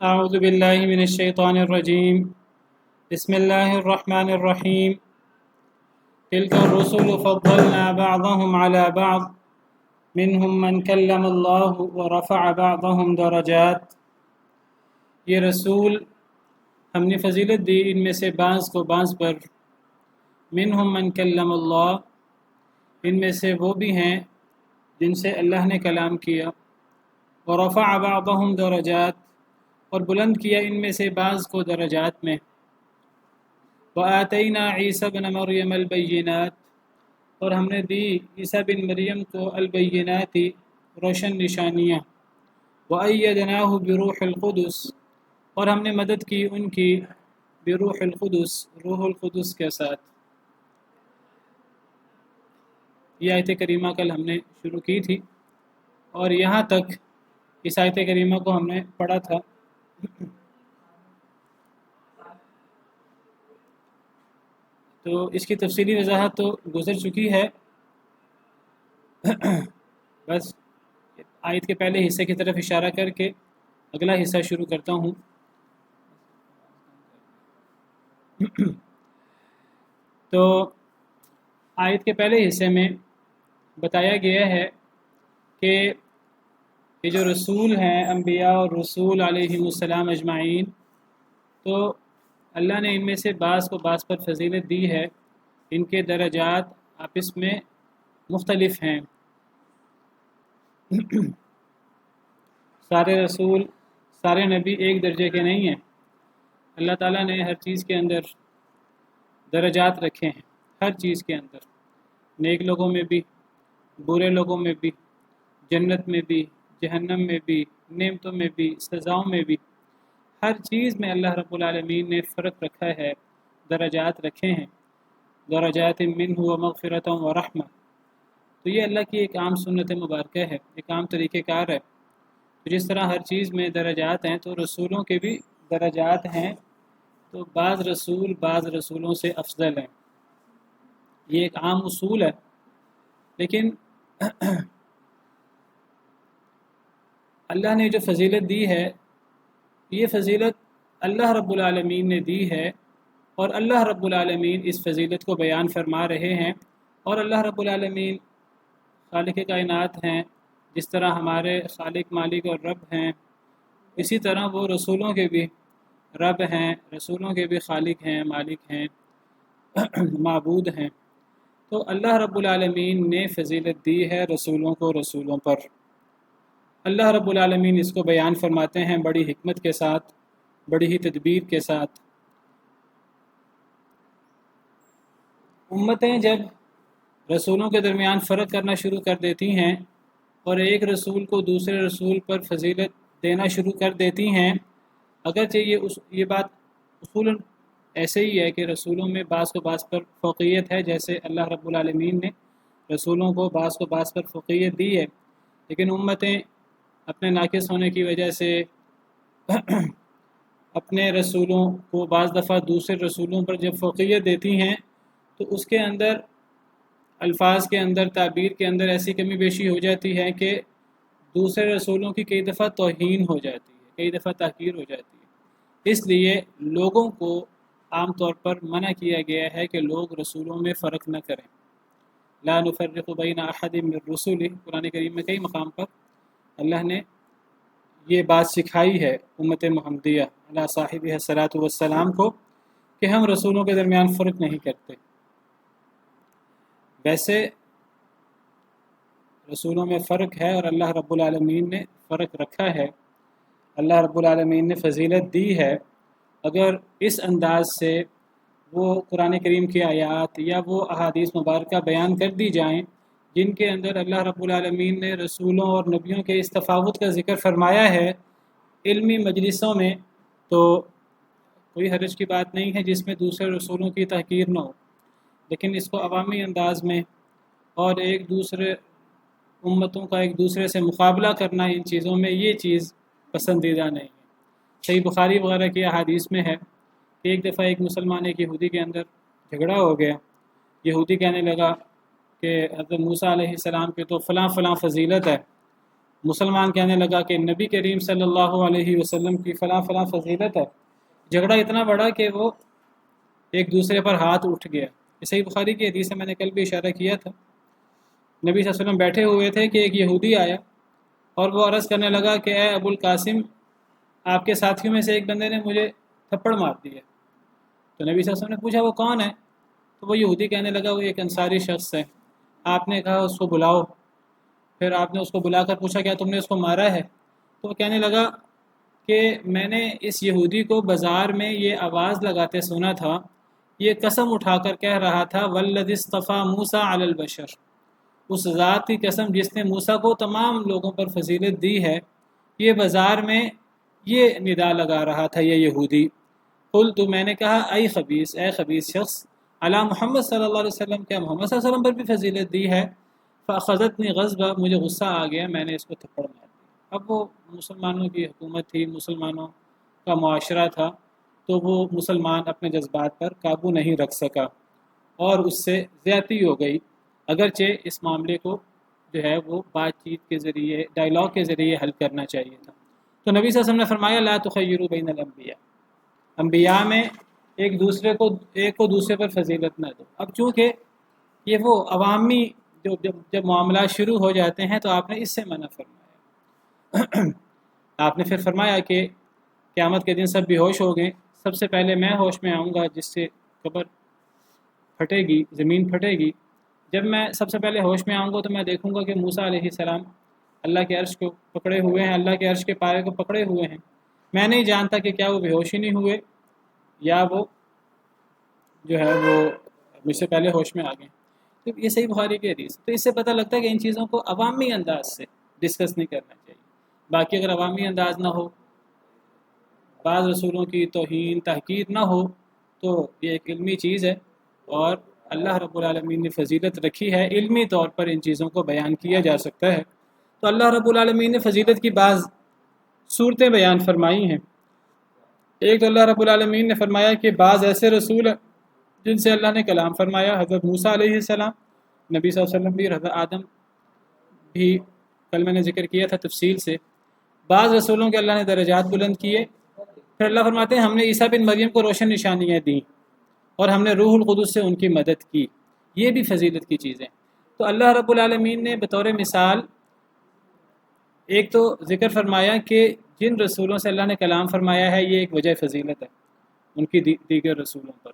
أعوذ بالله من الشيطان الرجيم بسم الله الرحمن الرحيم تلك الرسل فضلنا بعضهم على بعض منهم من كلم الله ورفع بعضهم درجات. یہ رسول ہم نے فضیلت دی ان میں سے بعض کو بعض پر. منهم من کلم اللہ، ان میں سے وہ بھی ہیں جن سے اللہ نے کلام کیا. ورفع بعضهم درجات، اور بلند کیا ان میں سے بعض کو درجات میں. وآتینا عیسی بن مریم البینات، اور ہم نے دی عیسیٰ بن مریم کو البینات روشن نشانیاں. وأیدناہ بروح القدس، اور ہم نے مدد کی ان کی بروح القدس، روح القدس کے ساتھ. یہ آیت کریمہ کل ہم نے شروع کی تھی اور یہاں تک اس آیت کریمہ کو ہم نے پڑھا تھا. تو اس کی تفصیلی وضاحت تو گزر چکی ہے. بس آیت کے پہلے حصے کی طرف اشارہ کر کے اگلا حصہ شروع کرتا ہوں. تو آیت کے پہلے حصے میں بتایا گیا ہے کہ یہ جو رسول ہیں انبیاء اور رسول علیہم السلام اجمعین، تو اللہ نے ان میں سے بعض کو بعض پر فضیلت دی ہے. ان کے درجات آپس میں مختلف ہیں. سارے رسول، سارے نبی ایک درجے کے نہیں ہیں. اللہ تعالیٰ نے ہر چیز کے اندر درجات رکھے ہیں، ہر چیز کے اندر، نیک لوگوں میں بھی، برے لوگوں میں بھی، جنت میں بھی، جہنم میں بھی، نعمتوں میں بھی، سزاؤں میں بھی. ہر چیز میں اللہ رب العالمین نے فرق رکھا ہے، درجات رکھے ہیں. درجات منہ ومغفرۃ ورحمہ. تو یہ اللہ کی ایک عام سنت مبارکہ ہے، ایک عام طریقہ کار ہے. جس طرح ہر چیز میں درجات ہیں تو رسولوں کے بھی درجات ہیں. تو بعض رسول بعض رسولوں سے افضل ہیں، یہ ایک عام اصول ہے. لیکن اللہ نے جو فضیلت دی ہے، یہ فضیلت اللہ رب العالمین نے دی ہے، اور اللہ رب العالمین اس فضیلت کو بیان فرما رہے ہیں. اور اللہ رب العالمین خالق کائنات ہیں، جس طرح ہمارے خالق مالک اور رب ہیں، اسی طرح وہ رسولوں کے بھی رب ہیں، رسولوں کے بھی خالق ہیں، مالک ہیں، معبود ہیں. تو اللہ رب العالمین نے فضیلت دی ہے رسولوں کو رسولوں پر. اللہ رب العالمین اس کو بیان فرماتے ہیں بڑی حکمت کے ساتھ، بڑی ہی تدبیر کے ساتھ. امتیں جب رسولوں کے درمیان فرق کرنا شروع کر دیتی ہیں اور ایک رسول کو دوسرے رسول پر فضیلت دینا شروع کر دیتی ہیں، اگرچہ یہ بات اصولاً ایسے ہی ہے کہ رسولوں میں بعض کو بعض پر فوقیت ہے، جیسے اللہ رب العالمین نے رسولوں کو بعض پر فوقیت دی ہے. لیکن امتیں اپنے ناقص ہونے کی وجہ سے اپنے رسولوں کو بعض دفعہ دوسرے رسولوں پر جب فوقیت دیتی ہیں تو اس کے اندر، الفاظ کے اندر، تعبیر کے اندر ایسی کمی بیشی ہو جاتی ہے کہ دوسرے رسولوں کی کئی دفعہ توہین ہو جاتی ہے، کئی دفعہ تحقیر ہو جاتی ہے. اس لیے لوگوں کو عام طور پر منع کیا گیا ہے کہ لوگ رسولوں میں فرق نہ کریں. لا نفرق بین احد من رسولہ، قرآن کریم میں کئی مقام پر اللہ نے یہ بات سکھائی ہے امت محمدیہ علی صاحبہ الصلاۃ والسلام کو کہ ہم رسولوں کے درمیان فرق نہیں کرتے. ویسے رسولوں میں فرق ہے اور اللہ رب العالمین نے فرق رکھا ہے، اللہ رب العالمین نے فضیلت دی ہے. اگر اس انداز سے وہ قرآن کریم کی آیات یا وہ احادیث مبارکہ بیان کر دی جائیں جن کے اندر اللہ رب العالمین نے رسولوں اور نبیوں کے اس تفاوت کا ذکر فرمایا ہے علمی مجلسوں میں، تو کوئی حرج کی بات نہیں ہے جس میں دوسرے رسولوں کی تحقیر نہ ہو. لیکن اس کو عوامی انداز میں اور ایک دوسرے امتوں کا ایک دوسرے سے مقابلہ کرنا، ان چیزوں میں یہ چیز پسندیدہ نہیں ہے. صحیح بخاری وغیرہ کی احادیث میں ہے کہ ایک دفعہ ایک مسلمان ایک یہودی کے اندر جھگڑا ہو گیا. یہودی کہنے لگا کہ حضرت موسیٰ علیہ السلام کے تو فلاں فلاں فضیلت ہے، مسلمان کہنے لگا کہ نبی کریم صلی اللہ علیہ وسلم کی فلاں فلاں فضیلت ہے، جھگڑا اتنا بڑا کہ وہ ایک دوسرے پر ہاتھ اٹھ گیا۔ صحیح بخاری کی حدیث سے میں نے کل بھی اشارہ کیا تھا، نبی صلی اللہ علیہ وسلم بیٹھے ہوئے تھے کہ ایک یہودی آیا اور وہ عرض کرنے لگا کہ اے ابو القاسم، آپ کے ساتھیوں میں سے ایک بندے نے مجھے تھپڑ مار دیا۔ تو نبی صلی اللہ علیہ وسلم نے پوچھا وہ کون ہے؟ تو وہ یہودی کہنے لگا وہ ایک انصاری شخص ہے۔ آپ نے کہا اس کو بلاؤ۔ پھر آپ نے اس کو بلا کر پوچھا کیا تم نے اس کو مارا ہے؟ تو وہ کہنے لگا کہ میں نے اس یہودی کو بازار میں یہ آواز لگاتے سنا تھا، یہ قسم اٹھا کر کہہ رہا تھا والذی اصطفیٰ موسیٰ علی البشر، اس ذات کی قسم جس نے موسیٰ کو تمام لوگوں پر فضیلت دی ہے، یہ بازار میں یہ ندا لگا رہا تھا یہ یہودی۔ قلت، میں نے کہا ای خبیث، اے خبیث شخص، علی محمد صلی اللہ علیہ وسلم، کیا محمد صلی اللہ علیہ وسلم پر بھی فضیلت دی ہے؟ فاخذتنی غضبہ، مجھے غصہ آ گیا، میں نے اس کو تھپڑ مار دیا۔ اب وہ مسلمانوں کی حکومت تھی، مسلمانوں کا معاشرہ تھا، تو وہ مسلمان اپنے جذبات پر قابو نہیں رکھ سکا اور اس سے زیادتی ہو گئی، اگرچہ اس معاملے کو جو ہے وہ بات چیت کے ذریعے، ڈائلاگ کے ذریعے حل کرنا چاہیے تھا۔ تو نبی صلی اللہ علیہ وسلم نے فرمایا لا تخیروا بین الانبیاء، انبیاء میں ایک کو دوسرے پر فضیلت نہ دو۔ اب چونکہ یہ وہ عوامی جب معاملات شروع ہو جاتے ہیں تو آپ نے اس سے منع فرمایا۔ آپ نے پھر فرمایا کہ قیامت کے دن سب بے ہوش ہو گئے، سب سے پہلے میں ہوش میں آؤں گا جس سے قبر پھٹے گی، زمین پھٹے گی۔ جب میں سب سے پہلے ہوش میں آؤں گا تو میں دیکھوں گا کہ موسیٰ علیہ السلام اللہ کے عرش کو پکڑے ہوئے ہیں، اللہ کے عرش کے پائے کو پکڑے ہوئے ہیں۔ میں نہیں جانتا کہ کیا وہ بے ہوش ہی نہیں ہوئے یا وہ جو ہے وہ مجھ سے پہلے ہوش میں آ گئے۔ تو یہ صحیح بخاری کی حدیث، تو اس سے پتہ لگتا ہے کہ ان چیزوں کو عوامی انداز سے ڈسکس نہیں کرنا چاہیے۔ باقی اگر عوامی انداز نہ ہو، بعض رسولوں کی توہین تحقیر نہ ہو، تو یہ ایک علمی چیز ہے اور اللہ رب العالمین نے فضیلت رکھی ہے، علمی طور پر ان چیزوں کو بیان کیا جا سکتا ہے۔ تو اللہ رب العالمین نے فضیلت کی بعض صورتیں بیان فرمائی ہیں۔ ایک تو اللہ رب العالمین نے فرمایا کہ بعض ایسے رسول ہیں جن سے اللہ نے کلام فرمایا، حضرت موسیٰ علیہ السلام، نبی صلی اللہ علیہ وسلم بھی، حضرت آدم بھی، کل میں نے ذکر کیا تھا تفصیل سے۔ بعض رسولوں کے اللہ نے درجات بلند کیے۔ پھر اللہ فرماتے ہیں ہم نے عیسیٰ بن مریم کو روشن نشانیاں دیں اور ہم نے روح القدس سے ان کی مدد کی، یہ بھی فضیلت کی چیزیں۔ تو اللہ رب العالمین نے بطور مثال ایک تو ذکر فرمایا کہ جن رسولوں سے اللہ نے کلام فرمایا ہے یہ ایک وجہ فضیلت ہے ان کی دیگر رسولوں پر۔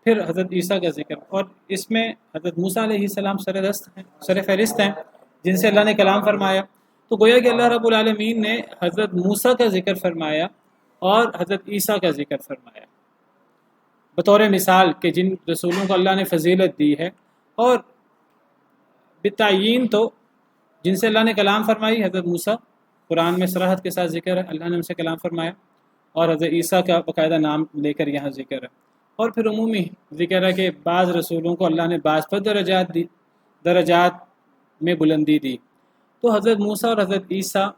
پھر حضرت عیسیٰ کا ذکر، اور اس میں حضرت موسیٰ علیہ السلام سر فہرست ہیں جن سے اللہ نے کلام فرمایا۔ تو گویا کہ اللہ رب العالمین نے حضرت موسیٰ کا ذکر فرمایا اور حضرت عیسیٰ کا ذکر فرمایا بطور مثال کہ جن رسولوں کو اللہ نے فضیلت دی ہے، اور بالتعیین تو جن سے اللہ نے کلام فرمائی حضرت موسیٰ، قرآن میں صراحت کے ساتھ ذکر ہے، اللہ نے ان سے کلام فرمایا، اور حضرت عیسیٰ کا باقاعدہ نام لے کر یہاں ذکر ہے، اور پھر عمومی ذکر ہے کہ بعض رسولوں کو اللہ نے بعض پر درجات میں بلندی دی۔ تو حضرت موسیٰ اور حضرت عیسیٰ،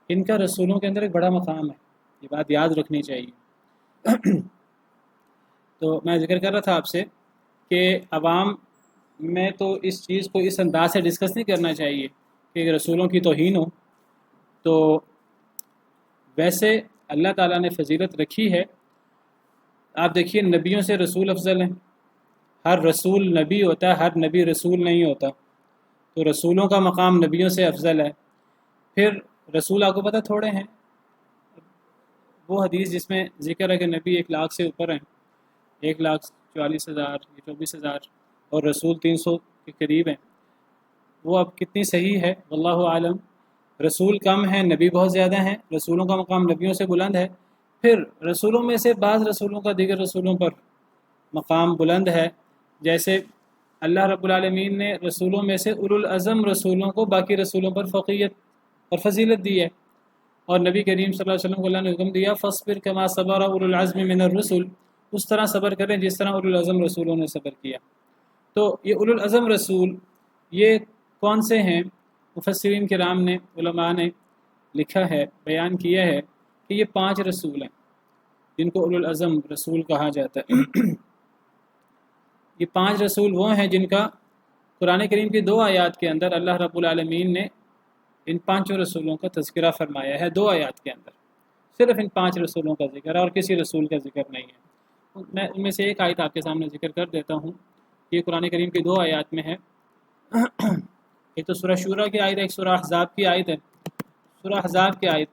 ان کا رسولوں کے اندر ایک بڑا مقام ہے، یہ بات یاد رکھنی چاہیے۔ تو میں ذکر کر رہا تھا آپ سے کہ عوام میں تو اس چیز کو اس انداز سے ڈسکس نہیں کرنا چاہیے کہ رسولوں کی توہین ہو۔ تو ویسے اللہ تعالیٰ نے فضیلت رکھی ہے۔ آپ دیکھیے نبیوں سے رسول افضل ہیں، ہر رسول نبی ہوتا ہے، ہر نبی رسول نہیں ہوتا، تو رسولوں کا مقام نبیوں سے افضل ہے۔ پھر رسول آپ کو پتہ تھوڑے ہیں، وہ حدیث جس میں ذکر ہے کہ نبی 1,00,000 سے اوپر ہیں، 1,40,000 یا 24,000، اور رسول 300 کے قریب ہیں، وہ اب کتنی صحیح ہے واللہ عالم۔ رسول کم ہیں، نبی بہت زیادہ ہیں، رسولوں کا مقام نبیوں سے بلند ہے۔ پھر رسولوں میں سے بعض رسولوں کا دیگر رسولوں پر مقام بلند ہے، جیسے اللہ رب العالمین نے رسولوں میں سے اولو العزم رسولوں کو باقی رسولوں پر فوقیت اور فضیلت دی ہے، اور نبی کریم صلی اللہ علیہ وسلم کو اللہ نے حکم دیا فاصبر کما صبر اولو العزم من الرسل، اس طرح صبر کریں جس طرح اولو العزم رسولوں نے صبر کیا۔ تو یہ اولو العزم رسول یہ کون سے ہیں؟ مفسرین کرام نے، علماء نے لکھا ہے، بیان کیا ہے کہ یہ 5 رسول ہیں جن کو اولو العزم رسول کہا جاتا ہے۔ یہ 5 رسول وہ ہیں جن کا قرآن کریم کی 2 آیات کے اندر اللہ رب العالمین نے ان 5 رسولوں کا تذکرہ فرمایا ہے 2 آیات کے اندر، صرف ان 5 رسولوں کا ذکر ہے اور کسی رسول کا ذکر نہیں ہے۔ میں ان میں سے ایک آیت آپ کے سامنے ذکر کر دیتا ہوں، یہ قرآن کریم کی 2 آیات میں ہے۔ ایک تو سورہ شورا کی آیت ہے، ایک سورہ احزاب کی آیت ہے۔ سورہ احزاب کی آیت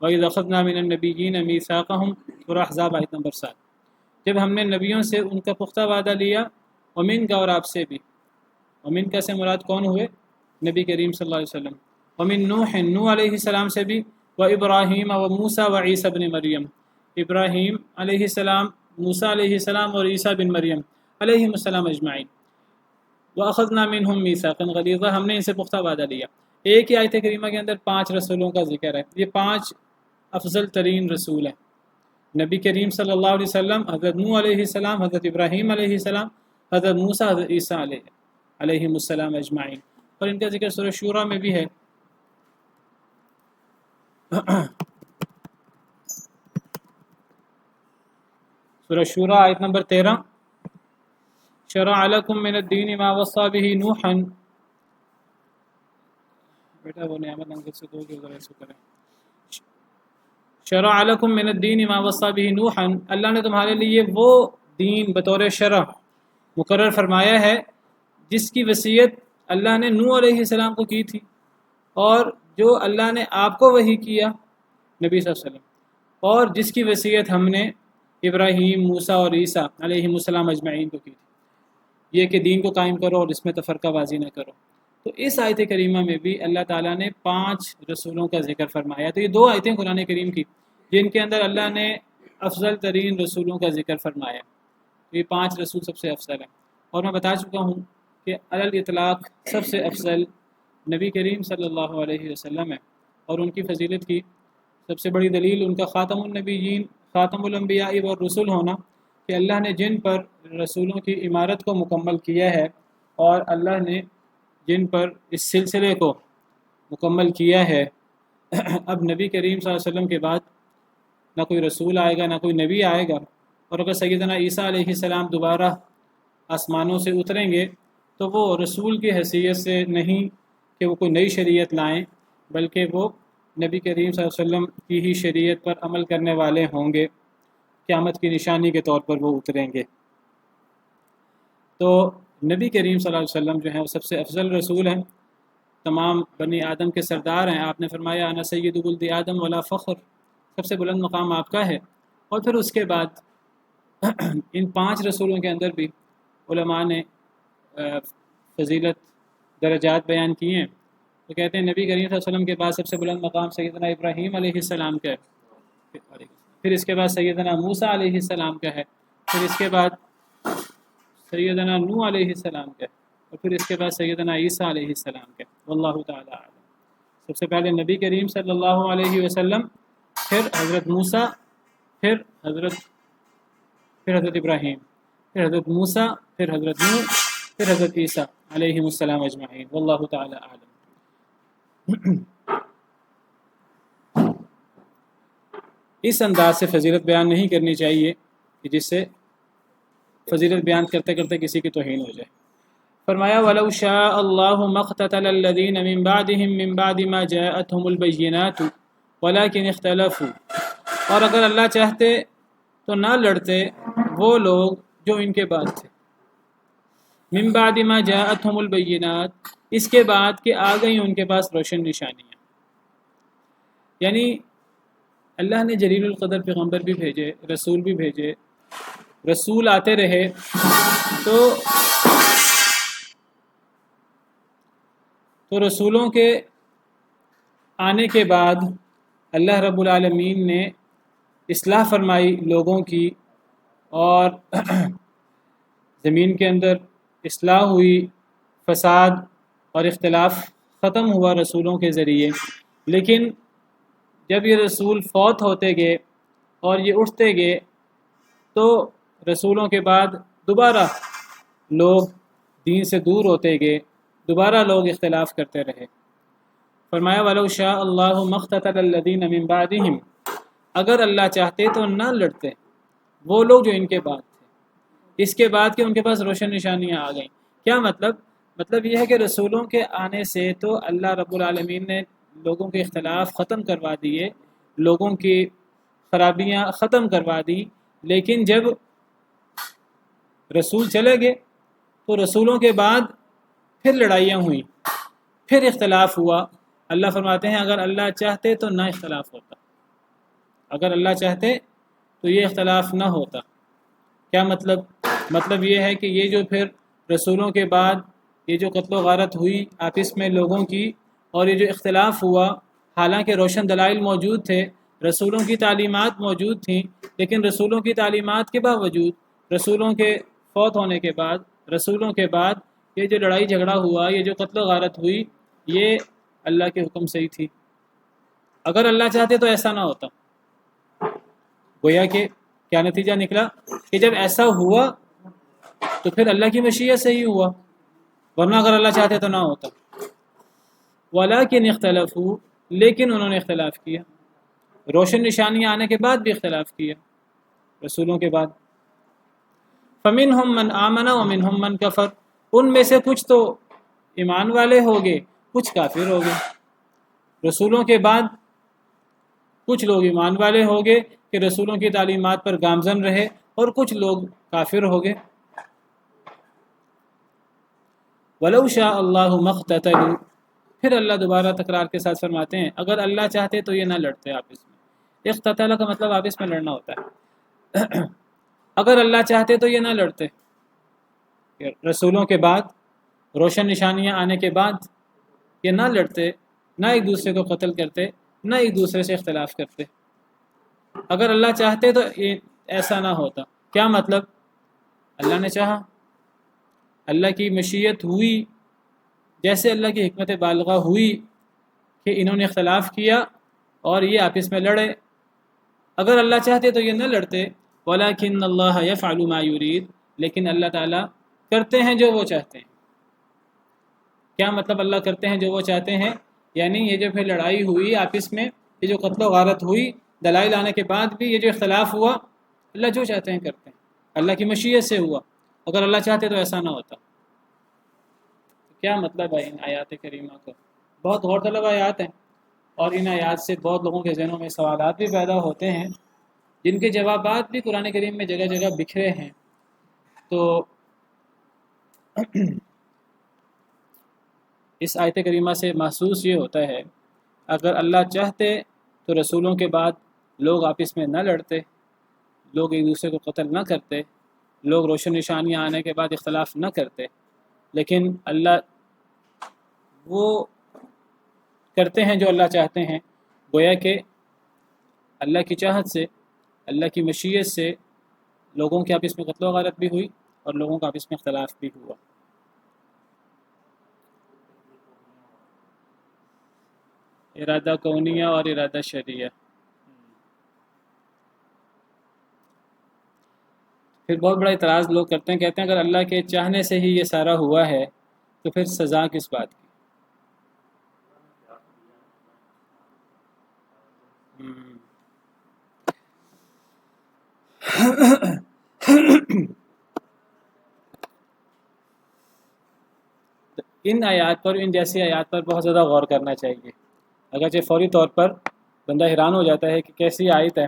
وَإِذْ أَخَذْنَا مِنَ النَّبِيِّينَ مِيثَاقَهُمْ، سورہ احزاب آیت نمبر 7، جب ہم نے نبیوں سے ان کا پختہ وعدہ لیا، ومن کا اور آپ سے بھی، ومن کا سے مراد کون ہوئے؟ نبی کریم صلی اللہ علیہ وسلم، ومن نوح، نوح علیہ السلام سے بھی، و ابراہیم و موسیٰ و عیسیٰ بن مریم، ابراہیم علیہ السلام، موسیٰ علیہ السلام اور عیسیٰ بن مریم علیہم السلام اجمعین، وَأَخَذْنَا مِنْهُمْ مِيثَاقًا غَلِيظًا، ہم نے ان سے پختہ وعدہ لیا۔ ایک ہی آیت کریمہ کے اندر 5 رسولوں کا ذکر ہے، یہ 5 افضل ترین رسول ہیں، نبی کریم صلی اللہ علیہ وسلم، حضرت نوح علیہ السلام، حضرت ابراہیم علیہ السلام، حضرت موسیٰ، حضرت عیسیٰ علیہم السلام اجمعین، اور ان کا ذکر سورہ شورا میں بھی ہے۔ سورہ شورا آیت نمبر 13، شرع لکم من الدین ما وصى به نوحا، بیٹا وہ نعمت انگل سے دو کہ ذرا ایسا کریں، شرع لکم من الدین ما وصى به نوحا، اللہ نے تمہارے لیے وہ دین بطور شرع مقرر فرمایا ہے جس کی وصیت اللہ نے نوح علیہ السلام کو کی تھی، اور جو اللہ نے آپ کو وحی کیا نبی صلی اللہ علیہ وسلم، اور جس کی وصیت ہم نے ابراہیم، موسیٰ اور عیسیٰ علیہ السلام اجمعین کو کی تھی، یہ کہ دین کو قائم کرو اور اس میں تفرقہ بازی نہ کرو۔ تو اس آیت کریمہ میں بھی اللہ تعالیٰ نے 5 رسولوں کا ذکر فرمایا۔ تو یہ 2 آیتیں قرآن کریم کی جن کے اندر اللہ نے افضل ترین رسولوں کا ذکر فرمایا، یہ 5 رسول سب سے افضل ہیں، اور میں بتا چکا ہوں کہ علی الاطلاق سب سے افضل نبی کریم صلی اللہ علیہ وسلم ہے، اور ان کی فضیلت کی سب سے بڑی دلیل ان کا خاتم النبیین، خاتم الانبیاء والرسل ہونا، کہ اللہ نے جن پر رسولوں کی عمارت کو مکمل کیا ہے، اور اللہ نے جن پر اس سلسلے کو مکمل کیا ہے، اب نبی کریم صلی اللہ علیہ وسلم کے بعد نہ کوئی رسول آئے گا، نہ کوئی نبی آئے گا، اور اگر سیدنا عیسیٰ علیہ السلام دوبارہ آسمانوں سے اتریں گے تو وہ رسول کی حیثیت سے نہیں کہ وہ کوئی نئی شریعت لائیں، بلکہ وہ نبی کریم صلی اللہ علیہ وسلم کی ہی شریعت پر عمل کرنے والے ہوں گے، قیامت کی نشانی کے طور پر وہ اتریں گے۔ تو نبی کریم صلی اللہ علیہ وسلم جو ہیں وہ سب سے افضل رسول ہیں، تمام بنی آدم کے سردار ہیں۔ آپ نے فرمایا انا سید ولد آدم ولا فخر، سب سے بلند مقام آپ کا ہے۔ اور پھر اس کے بعد ان 5 رسولوں کے اندر بھی علماء نے فضیلت درجات بیان کیے ہیں، تو کہتے ہیں نبی کریم صلی اللہ علیہ وسلم کے بعد سب سے بلند مقام سیدنا ابراہیم علیہ السلام کا ہے، پھر اس کے بعد سیدنا موسیٰ علیہ السلام کا ہے، پھر اس کے بعد سیدنا نوح علیہ السلام کا ہے، اور پھر اس کے بعد سیدنا عیسیٰ علیہ السلام کا ہے۔ واللہ تعالی اعلم۔ سب سے پہلے نبی کریم صلی اللہ علیہ وسلم، پھر حضرت موسیٰ، پھر حضرت ابراہیم، پھر حضرت موسیٰ، پھر حضرت نوح، پھر حضرت عیسیٰ علیہ السلام اجمعین۔ واللہ تعالی اعلم۔ اس انداز سے فضیلت بیان نہیں کرنی چاہیے کہ جس سے فضیلت بیان کرتے کرتے کسی کی توہین ہو جائے۔ فرمایا وَلَوْ شَاءَ اللَّهُ مَا اقْتَتَلَ الَّذِينَ مِن بَعْدِهِم مِّن بَعْدِ مَا جَاءَتْهُمُ الْبَيِّنَاتُ وَلَكِنِ اخْتَلَفُوا، اور اگر اللہ چاہتے تو نہ لڑتے وہ لوگ جو ان کے بعد تھے، من بعد ما جاءتهم البینات، اس کے بعد کہ آ گئی ان کے پاس روشن نشانیاں، یعنی اللہ نے جلیل القدر پیغمبر بھی بھیجے، رسول بھی بھیجے، رسول آتے رہے، تو رسولوں کے آنے کے بعد اللہ رب العالمین نے اصلاح فرمائی لوگوں کی، اور زمین کے اندر اصلاح ہوئی، فساد اور اختلاف ختم ہوا رسولوں کے ذریعے۔ لیکن جب یہ رسول فوت ہوتے گئے اور یہ اٹھتے گئے تو رسولوں کے بعد دوبارہ لوگ دین سے دور ہوتے گئے، دوبارہ لوگ اختلاف کرتے رہے۔ فرمایا وَلَوْ شَاءَ اللَّهُ مَا اقْتَتَلَ الَّذِينَ مِن بَعْدِهِمْ، اگر اللہ چاہتے تو نہ لڑتے وہ لوگ جو ان کے بعد تھے، اس کے بعد کہ ان کے پاس روشن نشانیاں آ گئیں۔ کیا مطلب مطلب یہ ہے کہ رسولوں کے آنے سے تو اللہ رب العالمین نے لوگوں کے اختلاف ختم کروا دیے، لوگوں کی خرابیاں ختم کروا دی، لیکن جب رسول چلے گئے تو رسولوں کے بعد پھر لڑائیاں ہوئیں، پھر اختلاف ہوا۔ اللہ فرماتے ہیں اگر اللہ چاہتے تو نہ اختلاف ہوتا، اگر اللہ چاہتے تو یہ اختلاف نہ ہوتا۔ کیا مطلب؟ مطلب یہ ہے کہ یہ جو پھر رسولوں کے بعد یہ جو قتل و غارت ہوئی آپس میں لوگوں کی، اور یہ جو اختلاف ہوا، حالانکہ روشن دلائل موجود تھے، رسولوں کی تعلیمات موجود تھیں، لیکن رسولوں کی تعلیمات کے باوجود، رسولوں کے فوت ہونے کے بعد، رسولوں کے بعد یہ جو لڑائی جھگڑا ہوا، یہ جو قتل و غارت ہوئی، یہ اللہ کے حکم سے ہی تھی۔ اگر اللہ چاہتے تو ایسا نہ ہوتا۔ گویا کہ کیا نتیجہ نکلا کہ جب ایسا ہوا تو پھر اللہ کی مشیت سے ہی ہوا، ورنہ اگر اللہ چاہتے تو نہ ہوتا۔ وَلَٰكِنِ اخْتَلَفُوا، لیکن انہوں نے اختلاف کیا، روشن نشانیاں آنے کے بعد بھی اختلاف کیا رسولوں کے بعد۔ فَمِنْهُمْ مَنْ آمَنَ وَمِنْهُمْ مَنْ كَفَرَ، ان میں سے کچھ تو ایمان والے ہو گئے، کچھ کافر ہو گئے۔ رسولوں کے بعد کچھ لوگ ایمان والے ہو گئے کہ رسولوں کی تعلیمات پر گامزن رہے، اور کچھ لوگ کافر ہو گئے۔ وَلَوْ شَاءَ اللَّهُ مَا اقْتَتَلُوا، پھر اللہ دوبارہ تکرار کے ساتھ فرماتے ہیں اگر اللہ چاہتے تو یہ نہ لڑتے آپس میں۔ اقتتل کا مطلب آپس میں لڑنا ہوتا ہے۔ اگر اللہ چاہتے تو یہ نہ لڑتے، رسولوں کے بعد، روشن نشانیاں آنے کے بعد یہ نہ لڑتے، نہ ایک دوسرے کو قتل کرتے، نہ ایک دوسرے سے اختلاف کرتے۔ اگر اللہ چاہتے تو یہ ایسا نہ ہوتا۔ کیا مطلب؟ اللہ نے چاہا، اللہ کی مشیت ہوئی، جیسے اللہ کی حکمت بالغہ ہوئی کہ انہوں نے اختلاف کیا اور یہ آپس میں لڑے۔ اگر اللہ چاہتے تو یہ نہ لڑتے۔ وَلَٰكِنَّ اللَّهَ يَفْعَلُ مَا يُرِيدُ، لیکن اللہ تعالیٰ کرتے ہیں جو وہ چاہتے ہیں۔ کیا مطلب اللہ کرتے ہیں جو وہ چاہتے ہیں؟ یعنی یہ جو پھر لڑائی ہوئی آپس میں، یہ جو قتل و غارت ہوئی، دلائل آنے کے بعد بھی یہ جو اختلاف ہوا، اللہ جو چاہتے ہیں کرتے ہیں، اللہ کی مشیت سے ہوا۔ اگر اللہ چاہتے تو ایسا نہ ہوتا۔ کیا مطلب ہے ان آیات کریمہ کا؟ بہت غور طلب آیات ہیں، اور ان آیات سے بہت لوگوں کے ذہنوں میں سوالات بھی پیدا ہوتے ہیں، جن کے جوابات بھی قرآن کریم میں جگہ جگہ بکھرے ہیں۔ تو اس آیت کریمہ سے محسوس یہ ہوتا ہے اگر اللہ چاہتے تو رسولوں کے بعد لوگ آپس میں نہ لڑتے، لوگ ایک دوسرے کو قتل نہ کرتے، لوگ روشن نشانیاں آنے کے بعد اختلاف نہ کرتے، لیکن اللہ وہ کرتے ہیں جو اللہ چاہتے ہیں۔ گویا کہ اللہ کی چاہت سے، اللہ کی مشیت سے لوگوں کے آپس میں قتل و غارت بھی ہوئی اور لوگوں کا آپس میں اختلاف بھی ہوا۔ ارادہ کونیہ اور ارادہ شرعیہ۔ پھر بہت بڑا اعتراض لوگ کرتے ہیں، کہتے ہیں اگر اللہ کے چاہنے سے ہی یہ سارا ہوا ہے تو پھر سزا کس بات کی؟ ان آیات پر، ان جیسی آیات پر بہت زیادہ غور کرنا چاہیے۔ اگرچہ فوری طور پر بندہ حیران ہو جاتا ہے کہ کیسی آیت ہے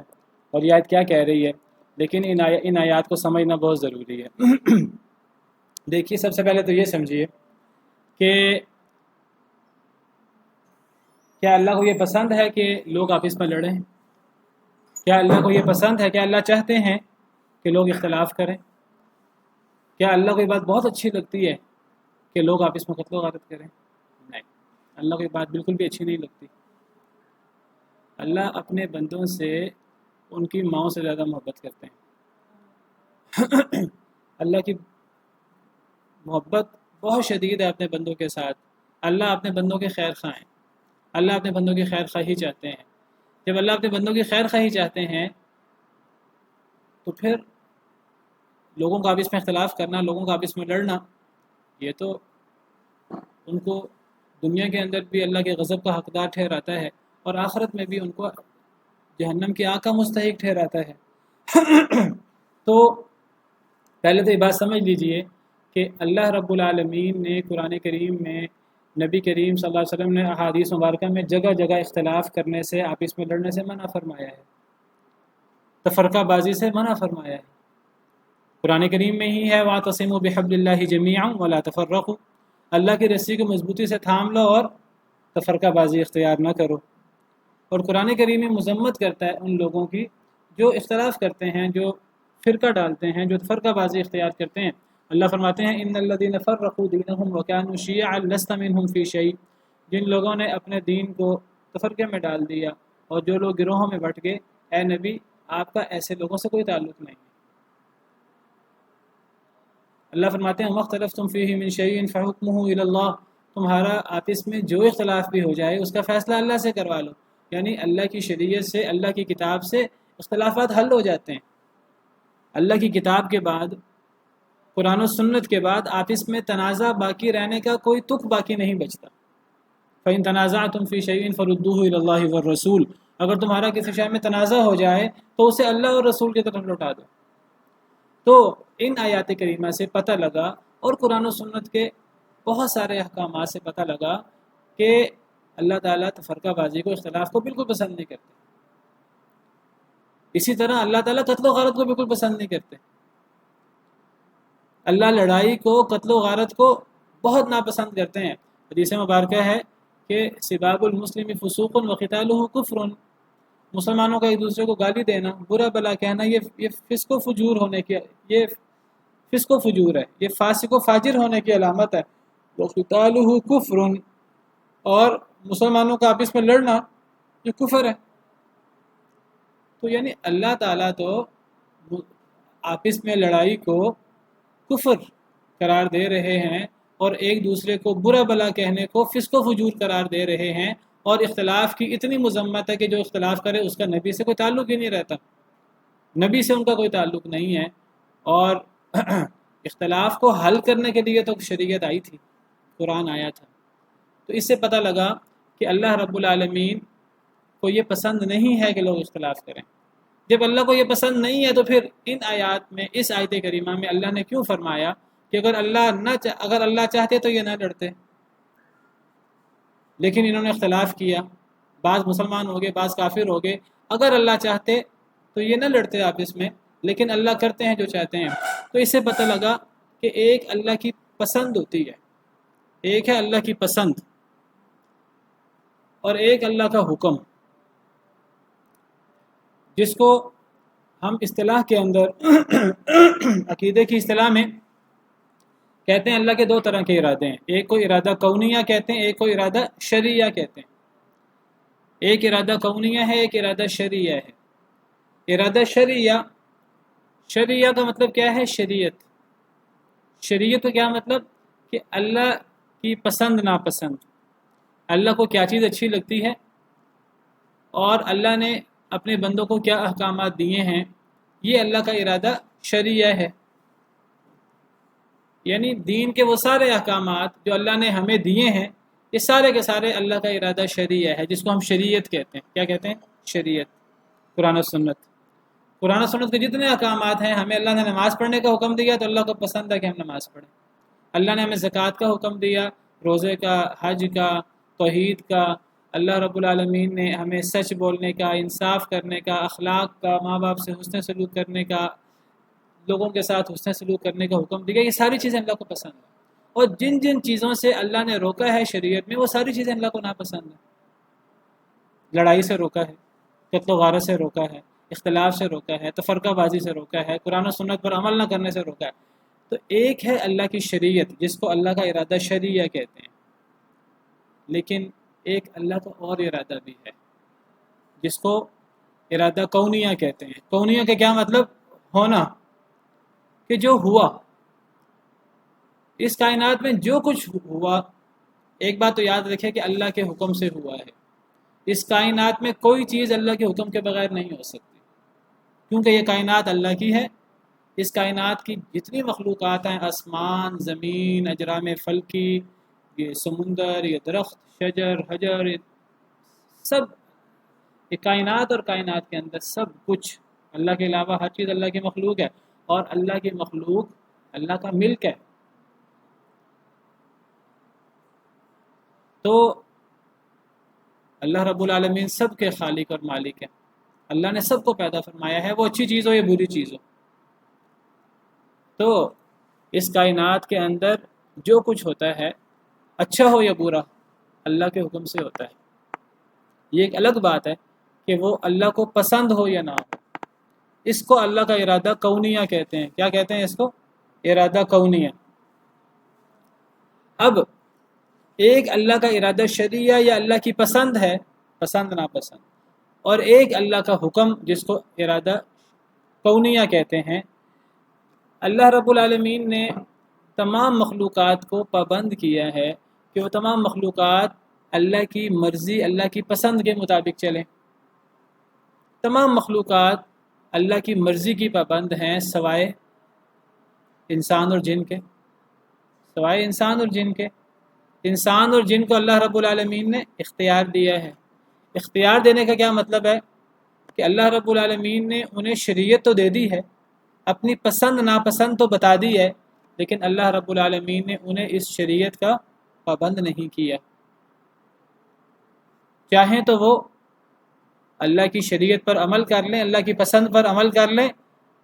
اور یہ آیت کیا کہہ رہی ہے، لیکن ان آیات کو سمجھنا بہت ضروری ہے۔ دیکھیے، سب سے پہلے تو یہ سمجھیے کہ کیا اللہ کو یہ پسند ہے کہ لوگ آپس میں لڑیں؟ کیا اللہ کو یہ پسند ہے؟ کیا اللہ چاہتے ہیں کہ لوگ اختلاف کریں؟ کیا اللہ کو یہ بات بہت اچھی لگتی ہے کہ لوگ آپس میں قتل و غارت کریں؟ نہیں، اللہ کو یہ بات بالکل بھی اچھی نہیں لگتی۔ اللہ اپنے بندوں سے ان کی ماؤں سے زیادہ محبت کرتے ہیں۔ اللہ کی محبت بہت شدید ہے اپنے بندوں کے ساتھ۔ اللہ اپنے بندوں کے خیر خواہ ہیں، اللہ اپنے بندوں کی خیر خواہی چاہتے ہیں۔ جب اللہ اپنے بندوں کی خیر خواہی چاہتے ہیں تو پھر لوگوں کا آپس میں اختلاف کرنا، لوگوں کا آپس میں لڑنا، یہ تو ان کو دنیا کے اندر بھی اللہ کے غضب کا حقدار ٹھہراتا ہے، اور آخرت میں بھی ان کو جہنم کی آگ کا مستحق ٹھہراتا ہے۔ تو پہلے تو یہ بات سمجھ لیجئے کہ اللہ رب العالمین نے قرآن کریم میں نبی کریم صلی اللہ علیہ وسلم نے احادیث مبارکہ میں جگہ جگہ اختلاف کرنے سے، آپس میں لڑنے سے منع فرمایا ہے، تفرقہ بازی سے منع فرمایا ہے۔ قرآن کریم میں ہی ہے وَاعْتَصِمُوا بِحَبْلِ اللَّهِ جَمِيعًا وَلَا تَفَرَّقُوا، اللہ کی رسی کو مضبوطی سے تھام لو اور تفرقہ بازی اختیار نہ کرو۔ اور قرآن کریم میں مذمت کرتا ہے ان لوگوں کی جو اختلاف کرتے ہیں، جو فرقہ ڈالتے ہیں، جو فرقہ بازی اختیار کرتے ہیں۔ اللہ فرماتے ہیں ان الذین فرقوا دینہم وکانوا شیعا لست منہم فی شیء، جن لوگوں نے اپنے دین کو تفرقے میں ڈال دیا اور جو لوگ گروہوں میں بٹ گئے، اے نبی آپ کا ایسے لوگوں سے کوئی تعلق نہیں۔ اللہ فرماتے ہیں مختلفتم فیہ من شیء فحکمہ الی اللہ، تمہارا آپس میں جو اختلاف بھی ہو جائے اس کا فیصلہ اللہ سے کروا لو، یعنی اللہ کی شریعت سے، اللہ کی کتاب سے اختلافات حل ہو جاتے ہیں۔ اللہ کی کتاب کے بعد، قرآن و سنت کے بعد آپس میں تنازع باقی رہنے کا کوئی تک باقی نہیں بچتا۔ فَإِن تَنَازَعْتُمْ فِي شَيْءٍ فَرُدُّوهُ إِلَى اللَّهِ وَالرَّسُولِ، اگر تمہارا کسی شے میں تنازع ہو جائے تو اسے اللہ اور رسول کی طرف لوٹا دو۔ تو ان آیات کریمہ سے پتہ لگا اور قرآن و سنت کے بہت سارے احکامات سے پتہ لگا کہ اللہ تعالیٰ تفرقہ بازی کو، اختلاف کو بالکل پسند نہیں کرتے۔ اسی طرح اللہ تعالیٰ قتل و غارت کو بالکل پسند نہیں کرتے۔ اللہ لڑائی کو، قتل و غارت کو بہت ناپسند کرتے ہیں۔ حدیث مبارکہ ہے کہ سباب المسلم فسوق وقتالہ کفر، مسلمانوں کا ایک دوسرے کو گالی دینا، برا بلا کہنا، یہ فسق و فجور ہونے کی، یہ فسق و فجور ہے، یہ فاسق و فاجر ہونے کی علامت ہے۔ وقتالہ کفر، اور مسلمانوں کا آپس میں لڑنا یہ کفر ہے۔ تو یعنی اللہ تعالیٰ تو آپس میں لڑائی کو کفر قرار دے رہے ہیں اور ایک دوسرے کو برا بلا کہنے کو فسق و فجور قرار دے رہے ہیں، اور اختلاف کی اتنی مذمت ہے کہ جو اختلاف کرے اس کا نبی سے کوئی تعلق ہی نہیں رہتا، نبی سے ان کا کوئی تعلق نہیں ہے۔ اور اختلاف کو حل کرنے کے لیے تو شریعت آئی تھی، قرآن آیا تھا۔ تو اس سے پتہ لگا کہ اللہ رب العالمین کو یہ پسند نہیں ہے کہ لوگ اختلاف کریں۔ جب اللہ کو یہ پسند نہیں ہے تو پھر ان آیات میں، اس آیت کریمہ میں اللہ نے کیوں فرمایا کہ اگر اللہ چاہتے تو یہ نہ لڑتے، لیکن انہوں نے اختلاف کیا، بعض مسلمان ہو گئے، بعض کافر ہو گئے، اگر اللہ چاہتے تو یہ نہ لڑتے آپس میں، لیکن اللہ کرتے ہیں جو چاہتے ہیں۔ تو اس سے پتہ لگا کہ ایک اللہ کی پسند ہوتی ہے، ایک ہے اللہ کی پسند اور ایک اللہ کا حکم، جس کو ہم اصطلاح کے اندر عقیدے کی اصطلاح میں کہتے ہیں اللہ کے دو طرح کے ارادے ہیں، ایک کو ارادہ کونیہ کہتے ہیں، ایک کو ارادہ شرعیہ کہتے ہیں۔ ایک ارادہ کونیہ ہے، ایک ارادہ شرعیہ ہے۔ ارادہ شرعیہ کا مطلب کیا ہے؟ شریعت۔ شریعت کا کیا مطلب؟ کہ اللہ کی پسند ناپسند، اللہ کو کیا چیز اچھی لگتی ہے اور اللہ نے اپنے بندوں کو کیا احکامات دیے ہیں، یہ اللہ کا ارادہ شرعیہ ہے۔ یعنی دین کے وہ سارے احکامات جو اللہ نے ہمیں دیے ہیں، یہ سارے کے سارے اللہ کا ارادہ شرعیہ ہے، جس کو ہم شریعت کہتے ہیں۔ کیا کہتے ہیں؟ شریعت۔ قرآن و سنت، قرآن و سنت کے جتنے احکامات ہیں، ہمیں اللہ نے نماز پڑھنے کا حکم دیا تو اللہ کو پسند ہے کہ ہم نماز پڑھیں۔ اللہ نے ہمیں زکوٰۃ کا حکم دیا، روزے کا، حج کا، توحید کا۔ اللہ رب العالمین نے ہمیں سچ بولنے کا، انصاف کرنے کا، اخلاق کا، ماں باپ سے حسن سلوک کرنے کا، لوگوں کے ساتھ حسن سلوک کرنے کا حکم دیا۔ یہ ساری چیزیں اللہ کو پسند ہیں، اور جن جن چیزوں سے اللہ نے روکا ہے شریعت میں، وہ ساری چیزیں اللہ کو ناپسند ہیں۔ لڑائی سے روکا ہے، قتل و غارت سے روکا ہے، اختلاف سے روکا ہے، تفرقہ بازی سے روکا ہے، قرآن و سنت پر عمل نہ کرنے سے روکا ہے۔ تو ایک ہے اللہ کی شریعت، جس کو اللہ کا ارادہ شرعیہ کہتے ہیں، لیکن ایک اللہ کا اور ارادہ بھی ہے جس کو ارادہ کونیہ کہتے ہیں۔ کونیہ کا کیا مطلب؟ ہونا، کہ جو ہوا اس کائنات میں، جو کچھ ہوا، ایک بات تو یاد رکھے کہ اللہ کے حکم سے ہوا ہے۔ اس کائنات میں کوئی چیز اللہ کے حکم کے بغیر نہیں ہو سکتی، کیونکہ یہ کائنات اللہ کی ہے۔ اس کائنات کی جتنی مخلوقات ہیں، آسمان، زمین، اجرام فلکی، یہ سمندر، یہ درخت، شجر، حجر، یہ سب، یہ کائنات اور کائنات کے اندر سب کچھ اللہ کے علاوہ ہر چیز اللہ کی مخلوق ہے، اور اللہ کی مخلوق اللہ کا ملک ہے۔ تو اللہ رب العالمین سب کے خالق اور مالک ہے. اللہ نے سب کو پیدا فرمایا ہے، وہ اچھی چیز ہو یا بری چیز ہو. تو اس کائنات کے اندر جو کچھ ہوتا ہے اچھا ہو یا برا اللہ کے حکم سے ہوتا ہے. یہ ایک الگ بات ہے کہ وہ اللہ کو پسند ہو یا نہ ہو. اس کو اللہ کا ارادہ کونیہ کہتے ہیں. کیا کہتے ہیں اس کو؟ ارادہ کونیہ. اب ایک اللہ کا ارادہ شرعیہ یا اللہ کی پسند ہے، پسند ناپسند، اور ایک اللہ کا حکم جس کو ارادہ کونیہ کہتے ہیں. اللہ رب العالمین نے تمام مخلوقات کو پابند کیا ہے کہ وہ تمام مخلوقات اللہ کی مرضی، اللہ کی پسند کے مطابق چلیں. تمام مخلوقات اللہ کی مرضی کی پابند ہیں سوائے انسان اور جن کے. سوائے انسان اور جن کے. انسان اور جن کو اللہ رب العالمین نے اختیار دیا ہے. اختیار دینے کا کیا مطلب ہے؟ کہ اللہ رب العالمین نے انہیں شریعت تو دے دی ہے، اپنی پسند ناپسند تو بتا دی ہے، لیکن اللہ رب العالمین نے انہیں اس شریعت کا پابند نہیں کیا. چاہیں تو وہ اللہ کی شریعت پر عمل کر لیں، اللہ کی پسند پر عمل کر لیں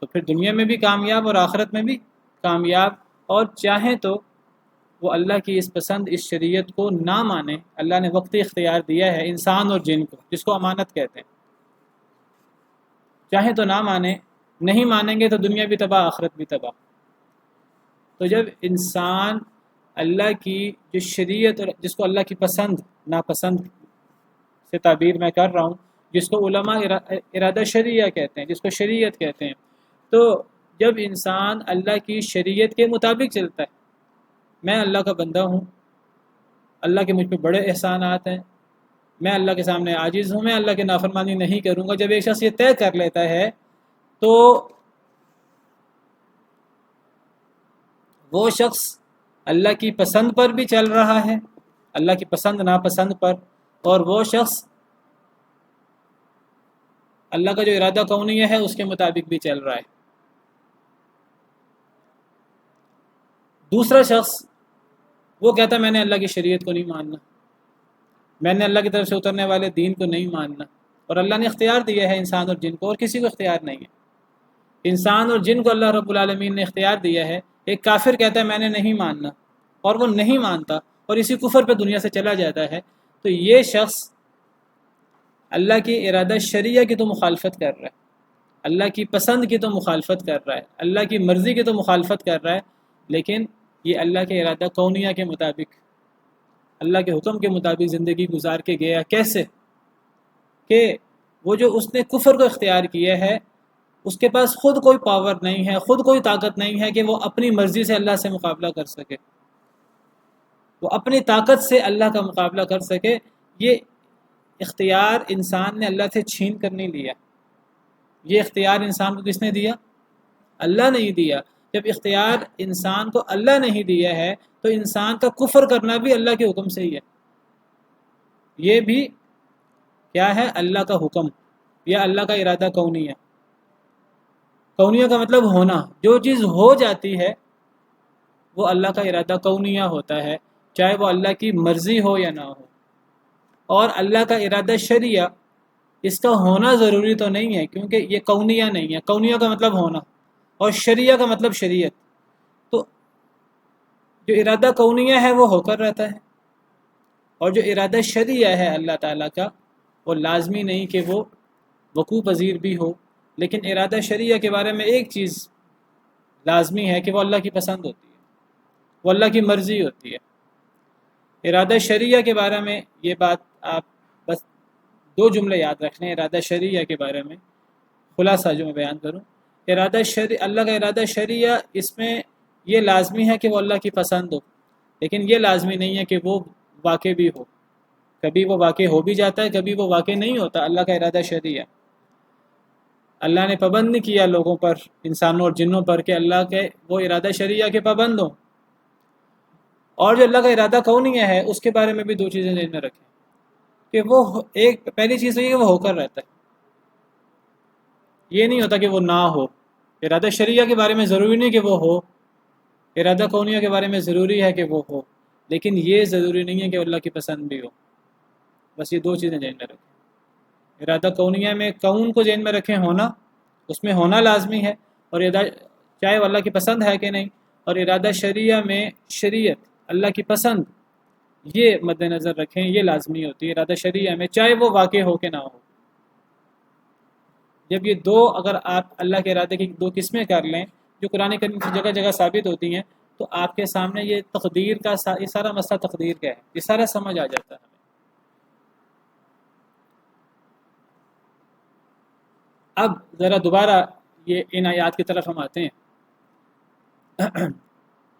تو پھر دنیا میں بھی کامیاب اور آخرت میں بھی کامیاب، اور چاہیں تو وہ اللہ کی اس پسند اس شریعت کو نہ مانیں. اللہ نے وقتی اختیار دیا ہے انسان اور جن کو، جس کو امانت کہتے ہیں. چاہیں تو نہ مانیں، نہیں مانیں گے تو دنیا بھی تباہ آخرت بھی تباہ. تو جب انسان اللہ کی جو شریعت اور جس کو اللہ کی پسند ناپسند سے تعبیر میں کر رہا ہوں، جس کو علماء ارادہ شرعیہ کہتے ہیں، جس کو شریعت کہتے ہیں، تو جب انسان اللہ کی شریعت کے مطابق چلتا ہے، میں اللہ کا بندہ ہوں، اللہ کے مجھ پہ بڑے احسانات ہیں، میں اللہ کے سامنے عاجز ہوں، میں اللہ کی نافرمانی نہیں کروں گا. جب ایک شخص یہ طے کر لیتا ہے تو وہ شخص اللہ کی پسند پر بھی چل رہا ہے، اللہ کی پسند ناپسند پر، اور وہ شخص اللہ کا جو ارادہ کونیہ ہے اس کے مطابق بھی چل رہا ہے. دوسرا شخص وہ کہتا ہے میں نے اللہ کی شریعت کو نہیں ماننا، میں نے اللہ کی طرف سے اترنے والے دین کو نہیں ماننا. اور اللہ نے اختیار دیا ہے انسان اور جن کو، اور کسی کو اختیار نہیں ہے. انسان اور جن کو اللہ رب العالمین نے اختیار دیا ہے. ایک کافر کہتا ہے میں نے نہیں ماننا، اور وہ نہیں مانتا اور اسی کفر پہ دنیا سے چلا جاتا ہے، تو یہ شخص اللہ کی ارادہ شرعیہ کی تو مخالفت کر رہا ہے، اللہ کی پسند کی تو مخالفت کر رہا ہے، اللہ کی مرضی کی تو مخالفت کر رہا ہے، لیکن یہ اللہ کے ارادہ کونیہ کے مطابق، اللہ کے حکم کے مطابق زندگی گزار کے گیا. کیسے؟ کہ وہ جو اس نے کفر کو اختیار کیا ہے اس کے پاس خود کوئی پاور نہیں ہے، خود کوئی طاقت نہیں ہے کہ وہ اپنی مرضی سے اللہ سے مقابلہ کر سکے، وہ اپنی طاقت سے اللہ کا مقابلہ کر سکے. یہ اختیار انسان نے اللہ سے چھین کر نہیں لیا. یہ اختیار انسان کو کس نے دیا؟ اللہ نے ہی دیا. جب اختیار انسان کو اللہ نے ہی دیا ہے تو انسان کا کفر کرنا بھی اللہ کے حکم سے ہی ہے. یہ بھی کیا ہے؟ اللہ کا حکم یا اللہ کا ارادہ کونیہ. کونیہ کا مطلب ہونا. جو چیز ہو جاتی ہے وہ اللہ کا ارادہ کونیہ ہوتا ہے، چاہے وہ اللہ کی مرضی ہو یا نہ ہو. اور اللہ کا ارادہ شرعیہ، اس کا ہونا ضروری تو نہیں ہے کیونکہ یہ کونیہ نہیں ہے. کونیہ کا مطلب ہونا اور شرعیہ کا مطلب شریعت. تو جو ارادہ کونیہ ہے وہ ہو کر رہتا ہے، اور جو ارادہ شرعیہ ہے اللہ تعالیٰ کا وہ لازمی نہیں کہ وہ وقوع پذیر بھی ہو. لیکن ارادہ شرعیہ کے بارے میں ایک چیز لازمی ہے کہ وہ اللہ کی پسند ہوتی ہے، وہ اللہ کی مرضی ہوتی ہے. ارادہ شرعیہ کے بارے میں یہ بات آپ بس 2 جملے یاد رکھ لیں. ارادہ شرعیہ کے بارے میں خلاصہ جو میں بیان کروں، اللہ کا ارادہ شرعیہ، اس میں یہ لازمی ہے کہ وہ اللہ کی پسند ہو، لیکن یہ لازمی نہیں ہے کہ وہ واقع بھی ہو. کبھی وہ واقع ہو بھی جاتا ہے، کبھی وہ واقع نہیں ہوتا. اللہ کا ارادہ شرعیہ اللہ نے پابند نہیں کیا لوگوں پر، انسانوں اور جنوں پر، کہ اللہ کے وہ ارادہ شرعیہ کے پابند ہوں. اور جو اللہ کا ارادہ کونیہ ہے اس کے بارے میں بھی 2 چیزیں ذہن میں رکھیں کہ وہ ایک پہلی چیز یہ ہے کہ وہ ہو کر رہتا ہے. یہ نہیں ہوتا کہ وہ نہ ہو. ارادہ شرعیہ کے بارے میں ضروری نہیں کہ وہ ہو، ارادہ کونیہ کے بارے میں ضروری ہے کہ وہ ہو. لیکن یہ ضروری نہیں ہے کہ اللہ کی پسند بھی ہو. بس یہ دو چیزیں ذہن میں رکھیں. ارادہ کونیہ میں کون کو ذہن میں رکھیں، ہونا، اس میں ہونا لازمی ہے، اور چاہے وہ اللہ کی پسند ہے کہ نہیں. اور ارادہ شرعیہ میں شریعت، اللہ کی پسند، یہ مد نظر رکھیں، یہ لازمی ہوتی ہے ارادہ شرعیہ میں، چاہے وہ واقع ہو کہ نہ ہو. جب یہ دو، اگر آپ اللہ کے ارادے کی دو قسمیں کر لیں جو قرآن کریم کی جگہ جگہ ثابت ہوتی ہیں، تو آپ کے سامنے یہ تقدیر کا یہ سارا مسئلہ تقدیر کا ہے، یہ سارا سمجھ آ جاتا ہے. اب ذرا دوبارہ یہ ان آیات کی طرف ہم آتے ہیں.